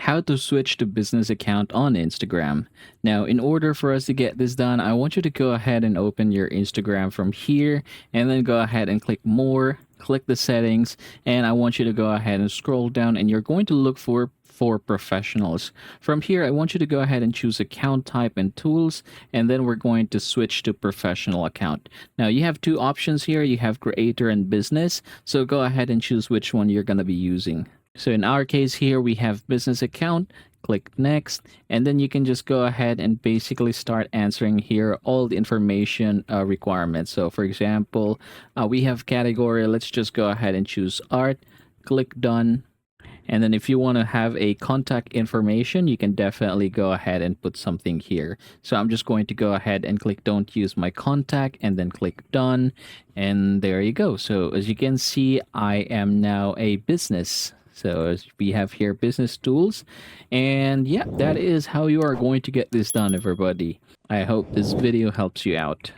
how to switch to business account on Instagram. Now, in order for us to get this done, I want you to go ahead and open your Instagram from here and then go ahead and click more, click the settings, and I want you to go ahead and scroll down and you're going to look for professionals. From here, I want you to go ahead and choose account type and tools, and then we're going to switch to professional account. Now, you have two options here. You have creator and business. So go ahead and choose which one you're going to be using. So in our case here, we have business account. Click next, and then you can just go ahead and basically start answering here all the information requirements. So for example, we have category. Let's just go ahead and choose art. Click done. And then if you want to have a contact information, you can definitely go ahead and put something here. So I'm just going to go ahead and click don't use my contact and then click done. And there you go. So as you can see, I am now a business. So as we have here business tools, and yeah, that is how you are going to get this done, everybody. I hope this video helps you out.